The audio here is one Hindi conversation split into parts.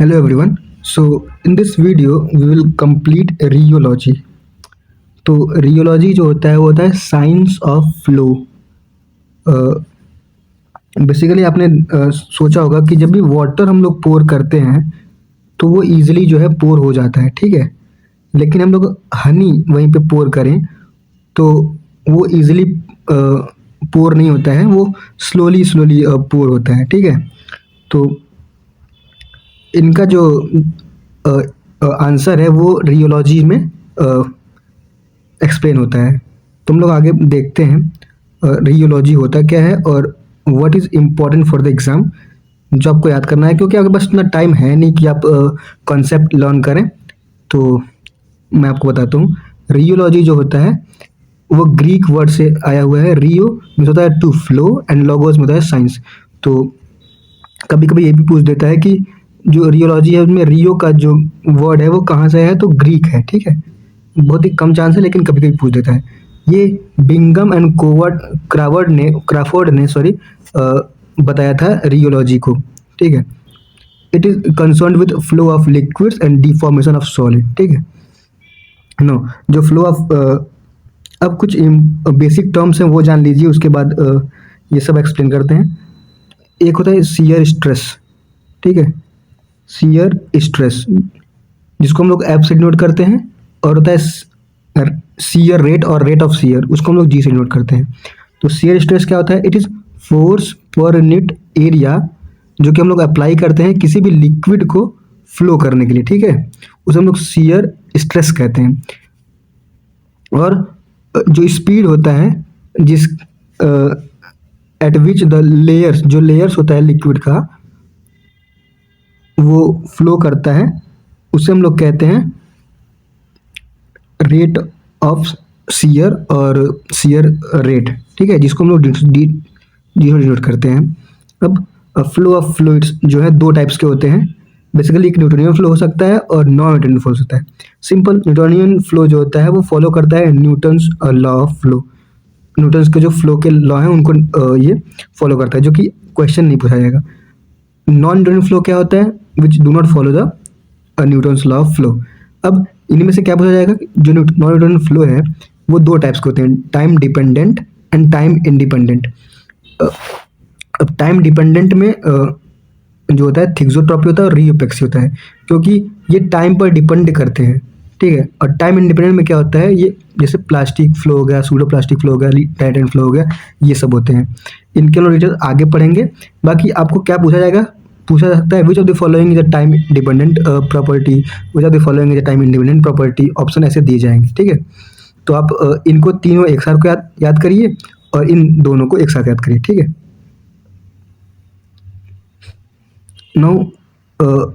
Hello everyone. So in this video we will complete rheology. तो rheology जो होता है वो होता है साइंस ऑफ फ्लो। बेसिकली आपने सोचा होगा कि जब भी वाटर हम लोग पोर करते हैं तो वो इजीली जो है पोर हो जाता है, ठीक है। लेकिन हम लोग हनी वहीं पे पोर करें तो वो इजीली पोर नहीं होता है, वो स्लोली स्लोली पोर होता है, ठीक है। तो इनका जो आंसर है वो रियोलॉजी में एक्सप्लेन होता है। तो हम लोग आगे देखते हैं रियोलॉजी होता क्या है और what is important for the exam, जो आपको याद करना है, क्योंकि आपके पास इतना टाइम है नहीं कि आप कॉन्सेप्ट लर्न करें। तो मैं आपको बताता हूँ, रियोलॉजी जो होता है वो ग्रीक वर्ड से आया हुआ है। रियो मीन्स होता है टू फ्लो एंड लोगोस में होता है साइंस। तो कभी कभी ये भी पूछ देता है कि जो रियोलॉजी है उसमें रियो का जो वर्ड है वो कहाँ से है, तो ग्रीक है, ठीक है। बहुत ही कम चांस है लेकिन कभी कभी पूछ देता है। ये बिंगम एंड क्राफोर्ड ने बताया था रियोलॉजी को, ठीक है। It is concern with flow of liquids and deformation of solid, ठीक है। नो जो फ्लो ऑफ अब कुछ बेसिक टर्म्स हैं वो जान लीजिए, उसके बाद ये सब एक्सप्लेन करते हैं। एक होता है शियर स्ट्रेस, ठीक है, शियर स्ट्रेस जिसको हम लोग एफ से डिनोट करते हैं, और होता है शियर रेट और रेट ऑफ शियर, उसको हम लोग जी से डिनोट करते हैं। तो शियर स्ट्रेस क्या होता है? It is force per unit area जो कि हम लोग अप्लाई करते हैं किसी भी लिक्विड को फ्लो करने के लिए, ठीक है, उसे हम लोग शियर स्ट्रेस कहते हैं। और जो स्पीड होता है जिस एट विच द लेयर्स, जो लेयर्स होता है लिक्विड का वो फ्लो करता है, उसे हम लोग कहते हैं रेट ऑफ शियर और शियर रेट, ठीक है, जिसको हम लोग डिनोट करते हैं। अब फ्लो ऑफ फ्लूइड्स जो है दो टाइप्स के होते हैं। बेसिकली एक न्यूटोनियन फ्लो हो सकता है और नॉन न्यूटोनियन फ्लो हो सकता है। सिंपल न्यूटोनियन फ्लो जो होता है वो फॉलो करता है Newton's law of flow. Newton's के जो फ्लो के लॉ हैं उनको ये फॉलो करता है, जो कि क्वेश्चन नहीं पूछा जाएगा। नॉन न्यूटोनियन फ्लो क्या होता है? Which do not follow the Newton's law of flow. अब इनमें से क्या पूछा जाएगा? जो नॉन न्यूटोनियन फ्लो है वो दो टाइप्स के होते हैं, time dependent and time independent. अब टाइम डिपेंडेंट में जो होता है थिक्सोट्रॉपी होता है और रीयूपेक्सी होता है, क्योंकि ये टाइम पर डिपेंड करते हैं, ठीक है। और टाइम इंडिपेंडेंट में क्या होता है, ये जैसे प्लास्टिक फ्लो हो गया, सूडो प्लास्टिक फ्लो हो गया, टाइटन फ्लो हो गया, ये सब होते हैं। इनके हम डिटेल आगे पढ़ेंगे। बाकी आपको क्या पूछा जाएगा? पूछा जा सकता है which of the following is a time dependent property, which of the following is a time independent property, option ऐसे दिए जाएंगे, ठीक है। तो आप इनको तीनों एक साथ को याद करिए और इन दोनों को एक साथ याद करिए, ठीक है। नाउ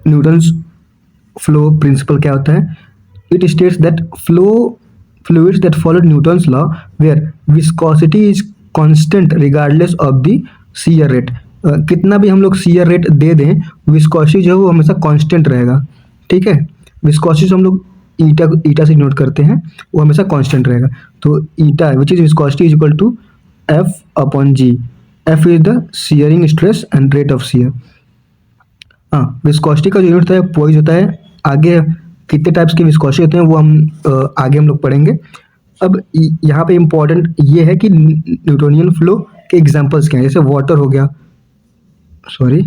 न्यूटन्स फ्लो प्रिंसिपल क्या होता है? It states that fluids that follow Newton's law where viscosity is constant regardless of the shear rate। कितना भी हम लोग shear rate दे दें, विस्कोसिटी जो है वो हमेशा कांस्टेंट रहेगा, ठीक है। विस्कोसिटी हम लोग ईटा से नोट करते हैं, वो हमेशा कांस्टेंट रहेगा। तो eta which is viscosity is equal to F upon G. F is the shearing stress and rate of shear. हाँ, विस्कोसिटी का जो यूनिट होता है पोइज होता है। आगे कितने टाइप्स के विस्कोसिटी होते हैं वो हम आगे हम लोग पढ़ेंगे। अब यहाँ पे इम्पोर्टेंट ये है कि न्यूटोनियन फ्लो के एग्जांपल्स क्या हैं। जैसे वाटर हो गया, सॉरी,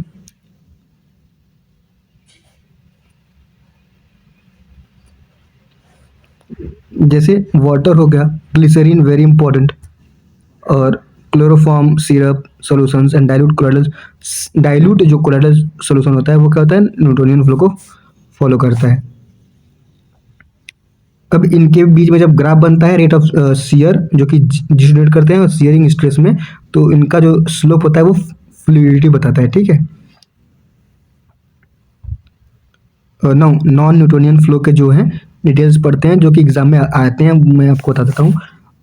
जैसे वाटर हो गया, ग्लिसरीन वेरी इंपॉर्टेंट, और chloroform syrup solutions and dilute जो कोलाइडल सॉल्यूशन होता है वो क्या होता है? न्यूटोनियन फ्लो को फॉलो करता है। अब इनके बीच में जब ग्राफ बनता है रेट ऑफ शियर जो कि डिनोट करते हैं और शियरिंग स्ट्रेस में, तो इनका जो स्लोप होता है वो फ्लूइडिटी बताता है, ठीक है। नॉन न्यूटोनियन फ्लो के जो हैं डिटेल्स पढ़ते हैं जो कि एग्जाम में आते हैं, मैं आपको बता देता हूँ।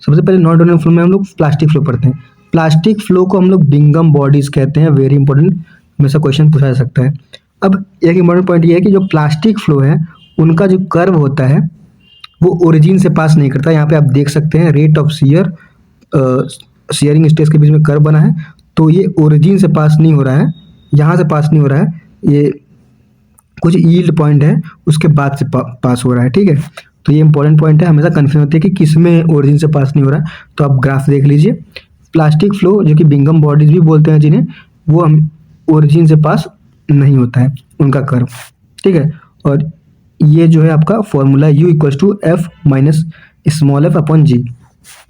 सबसे पहले नॉन न्यूटोनियन फ्लो में हम लोग प्लास्टिक फ्लो पढ़ते हैं। प्लास्टिक फ्लो को हम लोग बिंगम बॉडीज कहते हैं, वेरी इंपॉर्टेंट, हमेशा क्वेश्चन पूछा जा सकता है। अब एक इंपॉर्टेंट पॉइंट ये है कि जो प्लास्टिक फ्लो है उनका जो कर्व होता है वो ओरिजिन से पास नहीं करता। यहाँ पे आप देख सकते हैं rate of shear, shearing stress के बीच में कर्व बना है, तो ये ओरिजिन से पास नहीं हो रहा है, यहाँ से पास नहीं हो रहा है, ये कुछ यील्ड पॉइंट है उसके बाद से पास हो रहा है, ठीक है। तो ये इंपॉर्टेंट पॉइंट है, हमेशा कंफ्यूजन होती है कि किस में ओरिजिन से पास नहीं हो रहा है। तो आप ग्राफ देख लीजिए, प्लास्टिक फ्लो जो कि बिंगम बॉडीज भी बोलते हैं जिन्हें, वो हम ओरिजिन से पास नहीं होता है उनका कर्व, ठीक है। और ये जो है आपका formula U equals to F minus small f upon g,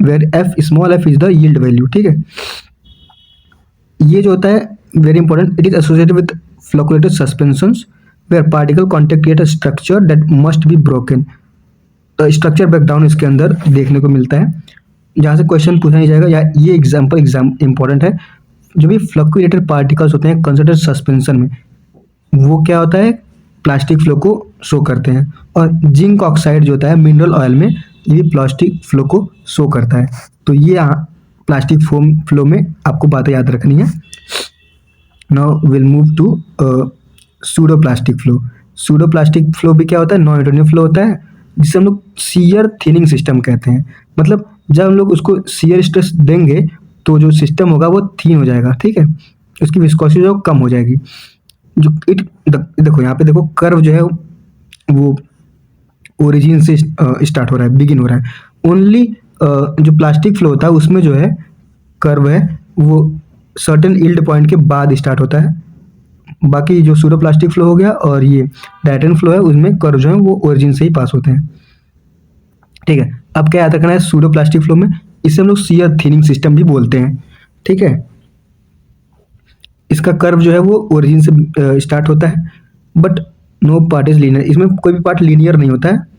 where F small f is the yield value, ठीक है। ये जो होता है very important, it is associated with fluctuated suspensions where particle contact create a structure that must be broken. Structure breakdown इसके अंदर देखने को मिलता है, जहाँ से क्वेश्चन पूछा नहीं जाएगा, या ये एग्जाम इंपॉर्टेंट है। जो भी फ्लक्चुएटेड पार्टिकल्स होते हैं कंसिडर्ड सस्पेंशन में, वो क्या होता है, प्लास्टिक फ्लो को शो करते हैं। और जिंक ऑक्साइड जो होता है मिनरल ऑयल में, ये भी प्लास्टिक फ्लो को शो करता है। तो ये प्लास्टिक फ्लो में आपको बातें याद रखनी है। Now will move to pseudo plastic flow. Pseudo plastic flow भी क्या होता है, नॉन न्यूटोनियन फ्लो होता है, जिसे हम लोग शियर थिनिंग सिस्टम कहते हैं। मतलब जब हम लोग उसको शियर स्ट्रेस देंगे तो जो सिस्टम होगा वो थिन हो जाएगा, ठीक है, उसकी विस्कोसिटी जो कम हो जाएगी। जो देखो यहाँ पे देखो, कर्व जो है वो ओरिजिन से स्टार्ट हो रहा है, बिगिन हो रहा है। ओनली जो प्लास्टिक फ्लो होता है उसमें जो है कर्व है वो सर्टेन यील्ड पॉइंट के बाद स्टार्ट होता है। बाकी जो सूडो प्लास्टिक फ्लो हो गया और ये डायरेक्ट फ्लो है, उसमें कर्व जो है वो ओरिजिन से ही पास होते हैं, ठीक है। अब क्या याद रखना है सूडो प्लास्टिक फ्लो में, इसे हम लोग शियर थिनिंग सिस्टम भी बोलते हैं, ठीक है। इसका कर्व जो है वो ओरिजिन से स्टार्ट होता है, but no part is linear, इसमें कोई भी पार्ट लीनियर नहीं होता है।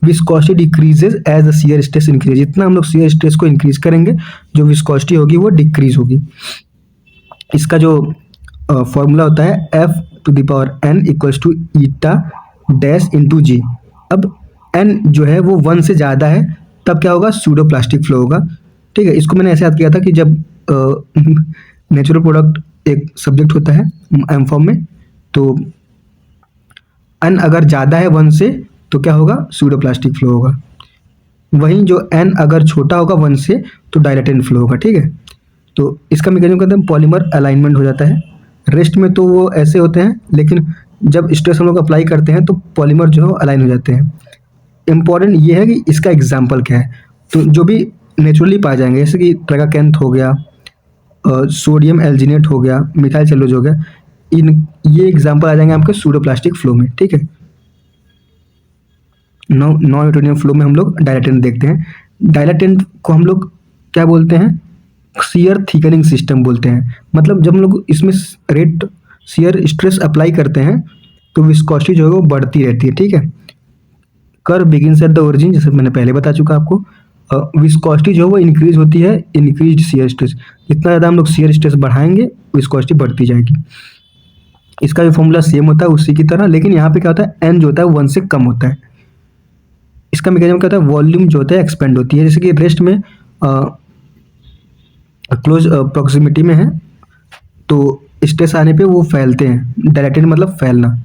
Viscosity decreases as the shear stress increase, जितना हम लोग शियर स्ट्रेस को इंक्रीज करेंगे जो विस्कोसिटी होगी वो डिक्रीज होगी। इसका जो फॉर्मूला होता है F to the power n equals to eta dash into G. अब n जो है वो 1 से ज़्यादा है तब क्या होगा, सूडो प्लास्टिक फ्लो होगा, ठीक है। इसको मैंने ऐसे याद किया था कि जब नेचुरल प्रोडक्ट एक सब्जेक्ट होता है एम फॉर्म में, तो n अगर ज़्यादा है 1 से तो क्या होगा, सूडो प्लास्टिक फ्लो होगा। वहीं जो n अगर छोटा होगा 1 से तो डायलेटेंट फ्लो होगा, ठीक है। तो इसका मैकेनिज्म कहते हैं पॉलीमर अलाइनमेंट हो जाता है। रेस्ट में तो वो ऐसे होते हैं, लेकिन जब स्ट्रेस हम लोग अप्लाई करते हैं तो पॉलीमर जो है अलाइन हो जाते हैं। इंपॉर्टेंट ये है कि इसका एग्जाम्पल क्या है, तो जो भी नेचुरली पाए जाएंगे जैसे कि ट्रेगाकैंथ हो गया, सोडियम एल्जिनेट हो गया, मिथाइल सेलुलोज हो गया, ये एग्जाम्पल आ जाएंगे आपके सूडो प्लास्टिक फ्लो में, ठीक है। नॉन न्यूटोनियन फ्लो में हम लोग डायलेटेंट देखते हैं। डायलेटेंट को हम लोग क्या बोलते हैं, शियर थिकनिंग सिस्टम बोलते हैं। मतलब जब हम लोग इसमें रेट शियर स्ट्रेस अप्लाई करते हैं तो विस्कोसिटी जो है वो बढ़ती रहती है, ठीक है। Curve begins at the origin, जैसे मैंने पहले बता चुका आपको। विस्कोसिटी जो है वो इंक्रीज होती है इंक्रीज शियर स्ट्रेस, जितना ज़्यादा हम लोग शियर स्ट्रेस बढ़ाएंगे विस्कोसिटी बढ़ती जाएगी। इसका भी फॉर्मूला सेम होता है उसी की तरह, लेकिन यहाँ पे क्या होता है, n जो होता है 1 से कम होता है। इसका मैकेनिज्म क्या होता है, वॉल्यूम जो होता है एक्सपेंड होती है। जैसे कि रेस्ट में क्लोज प्रॉक्सिमिटी में है तो स्ट्रेस आने पे वो फैलते हैं। डायलेटेंट मतलब फैलना,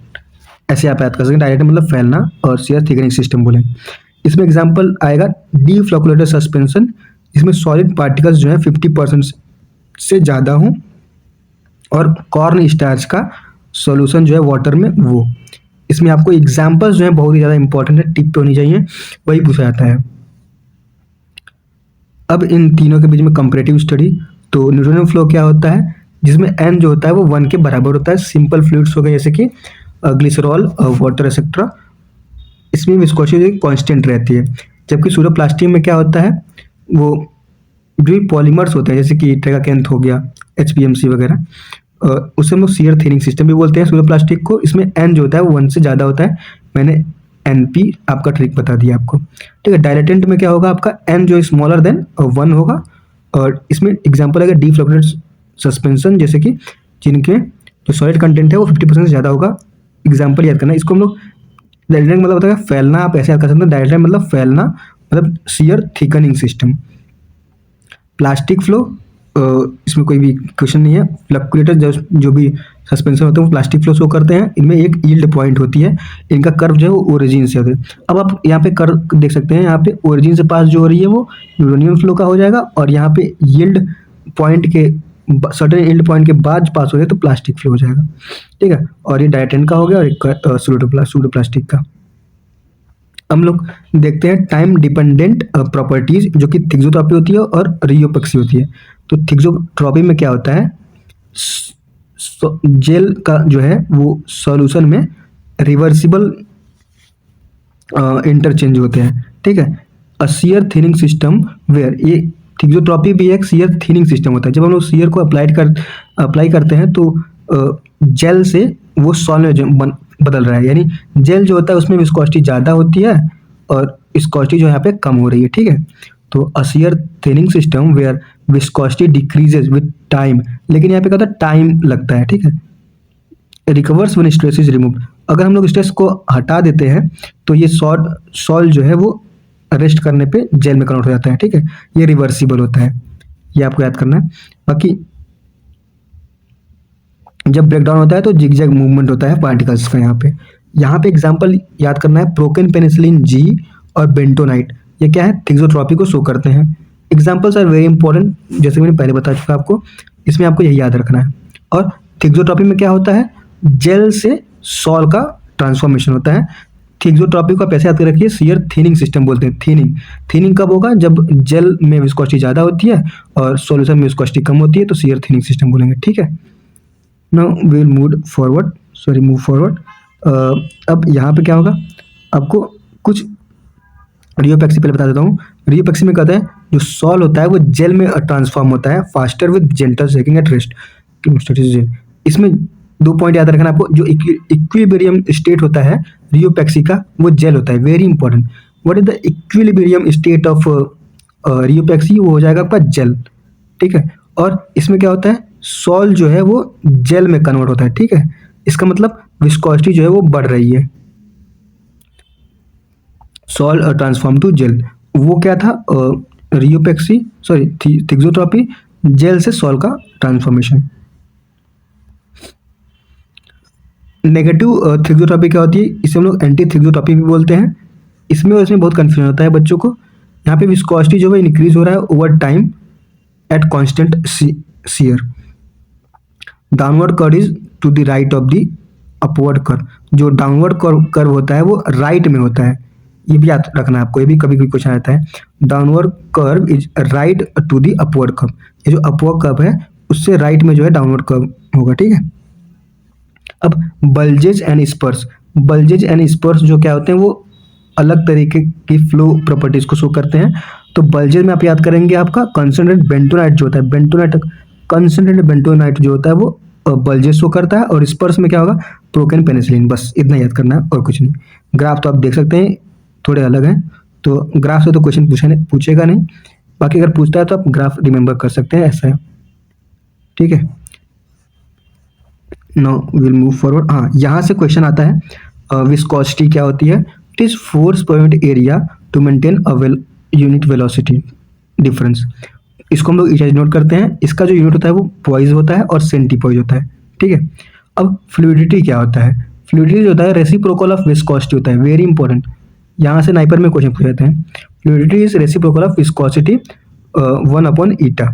ऐसे आप याद कर सकते हैं, डायलेटेंट मतलब फैलना और शियर थिकनिंग सिस्टम बोले। इसमें एग्जांपल आएगा डी फ्लक्चुएटेड सस्पेंशन, इसमें सॉलिड पार्टिकल्स जो है 50% से ज़्यादा हों और कॉर्न स्टार्च का सॉल्यूशन जो है वाटर में वो। इसमें आपको एग्जांपल्स जो है बहुत ही ज़्यादा इंपॉर्टेंट है, टिप पे होनी चाहिए, वही पूछा जाता है। अब इन तीनों के बीच में कंपैरेटिव स्टडी, तो न्यूटोनियन फ्लो क्या होता है, जिसमें n जो होता है वो 1 के बराबर होता है। सिंपल फ्लूइड्स हो गए जैसे कि ग्लिसरॉल, वाटर एक्सेट्रा, इसमें विस्कोसिटी कांस्टेंट रहती है। जबकि सूडो प्लास्टिक में क्या होता है, वो जो पॉलीमर्स होते हैं जैसे कि ट्रेगाकैंथ हो गया, HPMC वगैरह, उसे हम लोग शियर थिनिंग सिस्टम भी बोलते हैं सूडो प्लास्टिक को। इसमें n जो होता है वो 1 से ज़्यादा होता है। मैंने NP आपका ट्रिक बता दिया आपको, ठीक है। डायलेटेंट में क्या होगा, आपका n जो स्मॉलर देन 1 होगा। और इसमें एग्जांपल है डी फ्लक्चुएटेड सस्पेंशन, जैसे कि जिनके जो सॉलिड कंटेंट है वो 50% से ज़्यादा होगा। एग्जांपल याद करना, इसको हम लोग डायलेटेंट मतलब होता है फैलना, आप ऐसे याद कर सकते हैं, डायलेटेंट मतलब फैलना, मतलब shear thickening system. Plastic flow, इसमें कोई भी क्वेश्चन नहीं है। फ्लक्चुएटेड जो भी सस्पेंशन होते हैं वो प्लास्टिक फ्लो शो करते हैं। इनमें एक यील्ड पॉइंट होती है, इनका कर्व जो है वो ओरिजिन से होता है। अब आप यहाँ पे कर्व देख सकते हैं, यहाँ पे ओरिजिन से पास जो हो रही है वो न्यूटोनियन फ्लो का हो जाएगा, और यहाँ पे यील्ड पॉइंट के सर्टेन एंड पॉइंट के बाद पास हो जाए तो प्लास्टिक फ्लो हो जाएगा, ठीक है। और ये डायटेन का हो गया और एक सूडोप्लास्टिक का। हम लोग देखते हैं टाइम डिपेंडेंट प्रॉपर्टीज जो कि थिक्सोट्रॉपी होती है और रियोपेक्सी होती है। तो थिक्सोट्रॉपी में क्या होता है, जेल का जो है वो सॉल्यूशन में रिवर्सिबल इंटरचेंज होते हैं, ठीक है। अ शियर थिनिंग सिस्टम वेयर, ये थिक्सोट्रॉपी भी एक शियर थिनिंग सिस्टम होता है। जब हम लोग शियर को अप्लाई करते हैं तो जेल से वो सॉल्व में बदल रहा है, यानी जेल जो होता है उसमें विस्कोसिटी ज़्यादा होती है और विस्कोसिटी जो यहाँ पे कम हो रही है, ठीक है। तो a shear thinning system where viscosity decreases with time, लेकिन यहाँ पे क्या होता है, टाइम लगता है, ठीक है। Recovers when stress is remove, अगर हम लोग स्ट्रेस को हटा देते हैं तो ये सॉल जो है वो रेस्ट करने पे जेल में कन्वर्ट हो जाता है, ठीक है। ये रिवर्सिबल होता है, ये आपको याद करना है। बाकी जब ब्रेकडाउन होता है तो जिगजैग मूवमेंट होता है पार्टिकल्स का। यहाँ पे एग्जांपल याद करना है, प्रोकेन पेनिसिलिन जी और बेंटोनाइट, ये क्या है, थिक्सोट्रॉपी को शो करते हैं। एग्जांपल्स आर वेरी इंपॉर्टेंट, जैसे मैंने पहले बता चुका आपको, इसमें आपको यही याद रखना है। और थिक्सोट्रॉपी में क्या होता है, जेल से सॉल का ट्रांसफॉर्मेशन होता है। थिक्सोट्रॉपी को आप ऐसे याद कर रखिए, शियर थिनिंग सिस्टम बोलते हैं। थिनिंग कब होगा, जब जेल में विस्कोसिटी ज़्यादा होती है और सॉल्यूशन में विस्कोसिटी कम होती है, तो शियर थिनिंग सिस्टम बोलेंगे, ठीक है। Now we will move forward. अब यहाँ पे क्या होगा, आपको कुछ रियोपेक्सी पहले बता देता हूँ। रियोपेक्सी में कहते हैं जो सॉल होता है वो जेल में ट्रांसफॉर्म होता है faster with gentle shaking at rest. इसमें 2 पॉइंट याद रखना आपको, जो इक्विलिब्रियम स्टेट होता है रियोपेक्सी का वो जेल होता है, very important. What is the equilibrium state of rheopexy, वो हो जाएगा आपका जेल, ठीक है। और इसमें क्या होता है, सॉल जो है वो जेल में कन्वर्ट होता है, ठीक है। इसका मतलब विस्कोसिटी जो है वो बढ़ रही है, सॉल ट्रांसफॉर्म टू जेल। वो क्या था, रियोपेक्सी सॉरी थिक्सोट्रॉपी, जेल से सॉल का ट्रांसफॉर्मेशन। नेगेटिव थिक्सोट्रॉपी क्या होती है, इसे हम लोग एंटी थिक्सोट्रॉपी भी बोलते हैं। इसमें और इसमें बहुत कन्फ्यूजन होता है बच्चों को। यहाँ पे विस्कोसिटी जो है इंक्रीज हो रहा है over time at constant shear. Downward curve is to the right of the upward curve, जो डाउनवर्ड कर्व होता है वो राइट में होता है, ये भी याद रखना है आपको, ये भी कभी कभी क्वेश्चन आता है। Downward curve is right to the upward curve, ये जो अपवर्ड कर्व है उससे राइट में जो है डाउनवर्ड कर्व होगा, ठीक है। अब बल्जेज एंड स्पर्स जो क्या होते हैं, वो अलग तरीके की फ्लो प्रॉपर्टीज को शो करते हैं। तो बल्जेज में आप याद करेंगे आपका कंसंट्रेटेड बेंटोनाइट जो होता है, कंसंट्रेटेड बेंटोनाइट जो होता है वो बल्जेस शो करता है। और स्पर्स में क्या होगा, प्रोकेन पेनिसिलिन, बस इतना याद करना है और कुछ नहीं। ग्राफ तो आप देख सकते हैं थोड़े अलग हैं, तो ग्राफ से तो क्वेश्चन पूछेगा नहीं, बाकी अगर पूछता है तो आप ग्राफ रिमेंबर कर सकते हैं, ऐसा है, ठीक है। Now will move forward. हाँ, यहाँ से क्वेश्चन आता है विस्कोसिटी क्या होती है, it is force per unit area to maintain a unit velocity difference. इसको हम लोग इज नोट करते हैं, इसका जो यूनिट होता है वो पॉइज होता है और सेंटीपॉइज होता है, ठीक है। अब फ्लूइडिटी क्या होता है, फ्लूइडिटी जो होता है रेसिप्रोकल ऑफ विस्कोसिटी होता है, वेरी इंपॉर्टेंट, यहाँ से नाइपर में क्वेश्चन पूछ जाते हैं। Fluidity is reciprocal of viscosity 1/eta।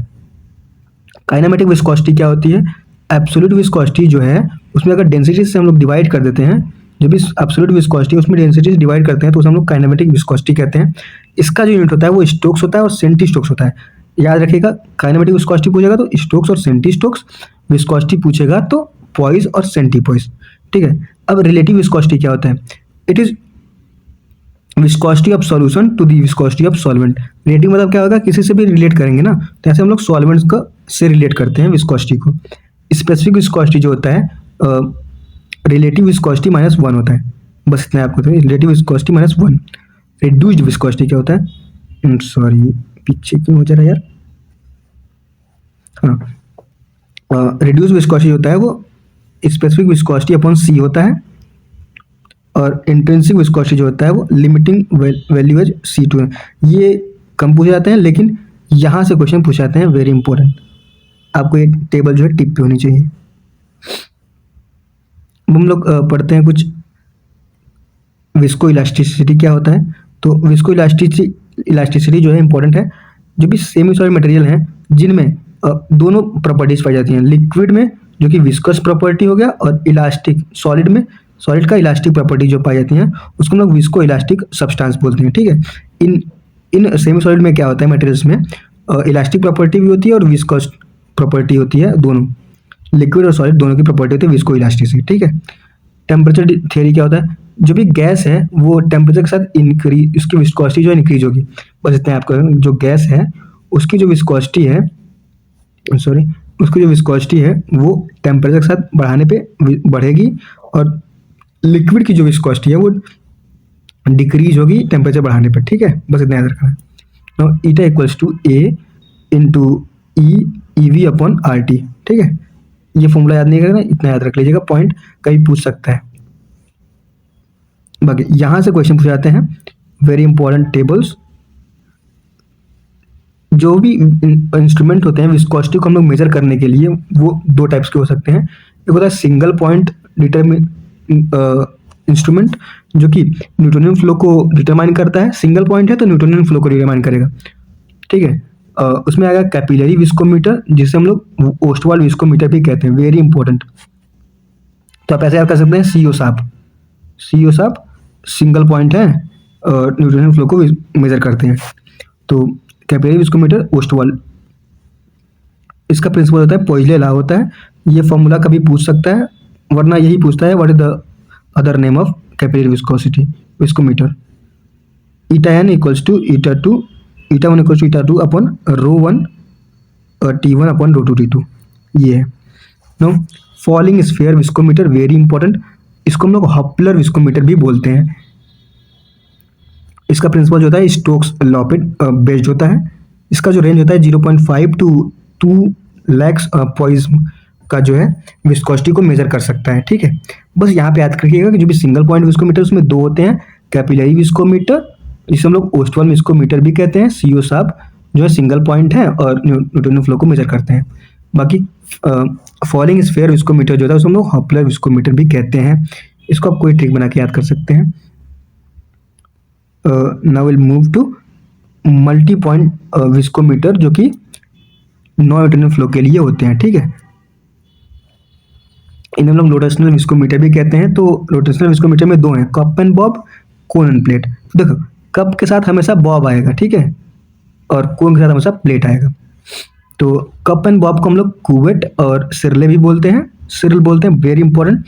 Kinematic viscosity क्या होती है, एब्सोल्यूट विस्कोसिटी जो है उसमें अगर डेंसिटी से हम लोग डिवाइड कर देते हैं, जो भी एब्सोल्यूट विस्कोसिटी उसमें डेंसिटी से डिवाइड करते हैं तो उसे हम लोग काइनेमेटिक विस्कोसिटी कहते हैं। इसका जो यूनिट होता है वो स्टोक्स होता है और सेंटी स्टोक्स होता है, याद रखिएगा। काइनेमेटिक विस्कोसिटी पूछेगा तो स्टोक्स और सेंटी स्टोक्स, विस्कोसिटी पूछेगा तो पॉइज और सेंटीपॉइज, ठीक है। अब रिलेटिव विस्कोसिटी क्या होता है, it is viscosity of solution to the viscosity of solvent. Relative मतलब क्या होगा, किसी से भी रिलेट करेंगे ना, तो ऐसे हम लोग सॉल्वेंट्स को से रिलेट करते हैं विस्कोसिटी को। स्पेसिफिक विस्कोसिटी जो होता है रिलेटिव विस्कोसिटी -1 होता है, बस इतना आपको, रिलेटिव विस्कोसिटी -1। रिड्यूस्ड विस्कोसिटी क्या होता है, सॉरी पीछे क्यों हो जा रहा है यार, हाँ, रिड्यूस्ड विस्कोसिटी होता है वो स्पेसिफिक विस्कोसिटी अपॉन सी होता है। और इंट्रिंसिक विस्कोसिटी जो होता है वो लिमिटिंग वैल्यू है C2। ये कम पूछे जाते हैं लेकिन यहाँ से क्वेश्चन पूछे जाते हैं, वेरी इंपॉर्टेंट, आपको ये टेबल जो है टिप पे होनी चाहिए। हम लोग पढ़ते हैं कुछ विस्को इलास्टिसिटी क्या होता है। तो विस्को इलास्टिसिटी जो है इंपॉर्टेंट है, जो भी सेमी सॉलिड मटेरियल हैं जिनमें दोनों प्रॉपर्टीज पाई जाती हैं। लिक्विड में जो कि विस्कस प्रॉपर्टी हो गया, और इलास्टिक सॉलिड में सॉलिड का इलास्टिक प्रॉपर्टी जो पाई जाती हैं उसको हम लोग विस्को इलास्टिक सब्सटेंस बोलते हैं। ठीक है, इन इन सेमी सॉलिड में क्या होता है, मटेरियल्स में इलास्टिक प्रॉपर्टी भी होती है और विस्कस प्रॉपर्टी होती है। दोनों लिक्विड और सॉलिड दोनों की प्रॉपर्टी होती है विस्को इलास्टिसिटी। ठीक है, टेम्परेचर थ्योरी क्या होता है, जो भी गैस है वो टेम्परेचर के साथ इंक्रीज, उसकी विस्कोसिटी जो है इंक्रीज होगी। बस इतना आपको, जो गैस है उसकी जो विस्कोसिटी है, सॉरी, उसकी जो विस्कोसिटी है वो टेम्परेचर के साथ बढ़ाने पे बढ़ेगी, और लिक्विड की जो विस्कोसिटी है वो डिक्रीज होगी टेम्परेचर बढ़ाने पर। ठीक है, बस इतना याद रखना है। Now eta equals to A into E V upon R T. ठीक है, ये फॉर्मूला याद नहीं करना, इतना याद रख लीजिएगा, पॉइंट कहीं पूछ सकता है। बाकी यहाँ से क्वेश्चन पूछ जाते हैं, वेरी इंपॉर्टेंट टेबल्स। जो भी इंस्ट्रूमेंट होते हैं विस्कोसिटी को हम लोग मेजर करने के लिए, वो दो टाइप्स के हो सकते हैं। एक होता है सिंगल पॉइंट डिटरमिन इंस्ट्रूमेंट, जो कि न्यूटोनियन फ्लो को डिटरमाइन करता है। सिंगल पॉइंट है तो न्यूटोनियन फ्लो को डिटरमाइन करेगा। ठीक है, उसमें आएगा कैपिलरी विस्कोमीटर, जिसे हम लोग ओस्टवाल विस्कोमीटर भी कहते हैं, वेरी इंपॉर्टेंट। तो आप ऐसे याद कर सकते हैं, सी ओ साप सिंगल पॉइंट है और न्यूटोनियन फ्लो को मेजर करते हैं। तो कैपिलरी विस्कोमीटर, ओस्टवाल, इसका प्रिंसिपल होता है पॉइजले लॉ होता है। ये फॉर्मूला कभी पूछ सकता है, वरना यही पूछता है, what is the other name of capillary viscosity viscometer. Eta n equals to eta one equals to eta two upon rho one t one upon rho two t two, ये है। No falling sphere viscometer, very important, इसको हम लोग हॉपलर विस्कोमीटर भी बोलते हैं। इसका प्रिंसिपल जो होता है स्टोक्स लॉ पे बेस्ड होता है। इसका जो रेंज होता है 0.5 टू 2 लैक्स पॉइज्म का जो है विस्कोसिटी को मेजर कर सकता है। ठीक है, बस यहाँ पे याद रखिएगा कि जो भी सिंगल पॉइंट विस्कोमीटर उसमें दो होते हैं, कैपिलरी विस्कोमीटर जिसे हम लोग ओस्टवाल विस्कोमीटर भी कहते हैं, सीओ साब जो है सिंगल पॉइंट है और न्यूटोनियन फ्लो को मेजर करते हैं। बाकी फॉलिंग स्फीयर विस्कोमीटर जो होता है उसे हम लोग हॉपलर विस्कोमीटर भी कहते हैं। इसको आप कोई ट्रिक बना के याद कर सकते हैं। Now will move to multi point viscometer, जो कि नॉन न्यूटोनियन फ्लो के लिए होते हैं। ठीक है, इन्हें हम लोग रोटेशनल विस्कोमीटर भी कहते हैं। तो रोटेशनल विस्कोमीटर में दो हैं, cup and Bob, cone end plate. तो देखो, कप के साथ हमेशा बॉब आएगा, ठीक है, और कोन के साथ हमेशा प्लेट आएगा। तो कप एंड बॉब को हम लोग कुवेट और सिरले भी बोलते हैं, सिरल बोलते हैं, वेरी इंपॉर्टेंट।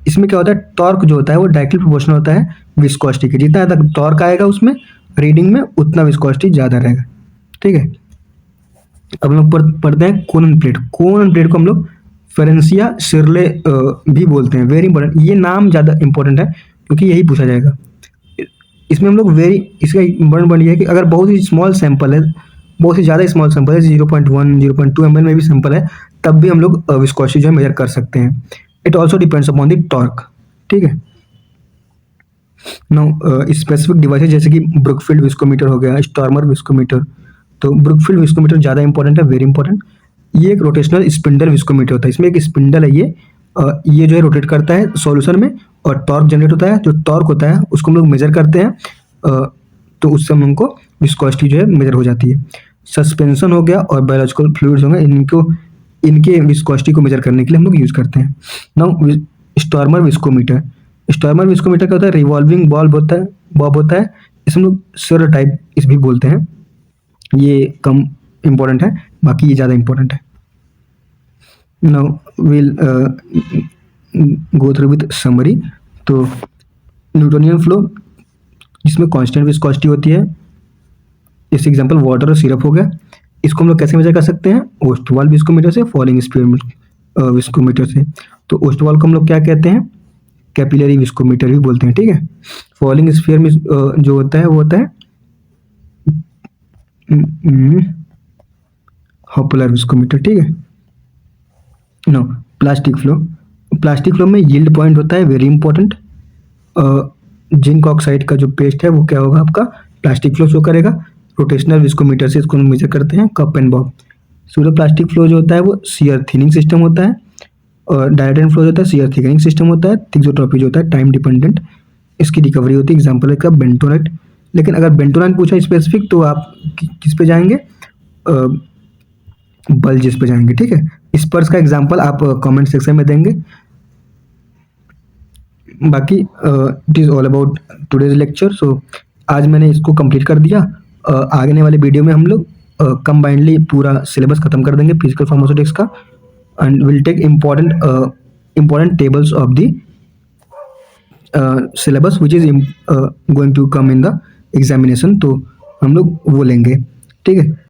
इसमें क्या होता है, टॉर्क जो होता है वो डायरेक्टली प्रोपोर्शनल होता है विस्कोसिटी के। जितना ज़्यादा टॉर्क आएगा उसमें रीडिंग में, उतना विस्कोसिटी ज़्यादा रहेगा। ठीक है, अब हम लोग पढ़ते हैं cone end plate. Cone end plate को हम लोग फेरेंसिया सिरले भी बोलते हैं, वेरी इंपॉर्टेंट। ये नाम ज़्यादा इंपॉर्टेंट है क्योंकि यही पूछा जाएगा। इसमें हम लोग इसका इंपॉर्टेंट पॉइंट ये है कि अगर बहुत ही स्मॉल सैंपल है, बहुत ही ज़्यादा स्मॉल सैंपल है, 0.1 0.2 ml में भी सैंपल है, तब भी हम लोग विस्कोसिटी जो है मेजर कर सकते हैं। It also depends upon the torque. ठीक है, नाउ स्पेसिफिक डिवाइसेज जैसे कि ब्रुकफील्ड विस्कोमीटर हो गया, स्टॉर्मर विस्कोमीटर। तो ब्रुकफील्ड विस्कोमीटर ज़्यादा इंपॉर्टेंट है, वेरी इंपॉर्टेंट। ये एक रोटेशनल स्पिंडल विस्कोमीटर होता है। इसमें एक स्पिंडल है, ये जो है रोटेट करता है सॉल्यूशन में, और टॉर्क जनरेट होता है। जो टॉर्क होता है उसको हम लोग मेजर करते हैं, तो उससे हम उनको विस्कोसिटी जो है मेजर हो जाती है। सस्पेंशन हो गया और बायोलॉजिकल फ्लूइड्स हो गए, इनके विस्कोसिटी को मेजर करने के लिए हम लोग यूज़ करते हैं। Now Stormer viscometer. Stormer viscometer क्या होता है, रिवॉल्विंग बॉब होता है। इसमें हम लोग सिर टाइप इस भी बोलते हैं। ये कम इम्पोर्टेंट है, बाकी ये ज़्यादा इम्पोर्टेंट है। Now will go through with summary. तो न्यूटोनियन फ्लो जिसमें कांस्टेंट विस्कोसिटी होती है, जैसे एग्जांपल वाटर और सिरप हो गया, इसको हम लोग कैसे मेजर कर सकते हैं, ओस्टवाल विस्कोमीटर से, फॉलिंग स्फीयर विस्कोमीटर से। तो ओस्टवाल को हम लोग क्या कहते हैं, कैपिलरी विस्कोमीटर भी बोलते हैं। ठीक है, फॉलिंग स्फीयर में जो होता है वो होता है हॉपलर विस्कोमीटर। ठीक है, नो प्लास्टिक फ्लो में यील्ड पॉइंट होता है, वेरी इंपॉर्टेंट। जिंक ऑक्साइड का जो पेस्ट है वो क्या होगा, आपका प्लास्टिक फ्लो शो करेगा। रोटेशनल विस्कोमीटर से इसको मेजर करते हैं, cup and Bob. Pseudo plastic flow जो होता है वो शियर थिनिंग सिस्टम होता है, और डायरेक्ट फ्लो जो होता है शियर थिकनिंग सिस्टम होता है। थिक्सोट्रॉपी जो होता है टाइम डिपेंडेंट, इसकी रिकवरी होती है। एग्जाम्पल है का बेंटोनाइट। लेकिन अगर बेंटोनाइट पूछा स्पेसिफिक तो आप किस पे जाएंगे, बल्जिस पे जाएंगे, ठीक है। स्पर्स का एग्जांपल आप कमेंट सेक्शन में देंगे। बाकी it is all about today's lecture. So आज मैंने इसको कंप्लीट कर दिया। आगे वाले वीडियो में हम लोग कंबाइंडली पूरा सिलेबस खत्म कर देंगे फिजिकल फार्मास्यूटिक्स का, and will take important tables of the syllabus which is going to come in the examination. तो हम लोग वो लेंगे, ठीक है।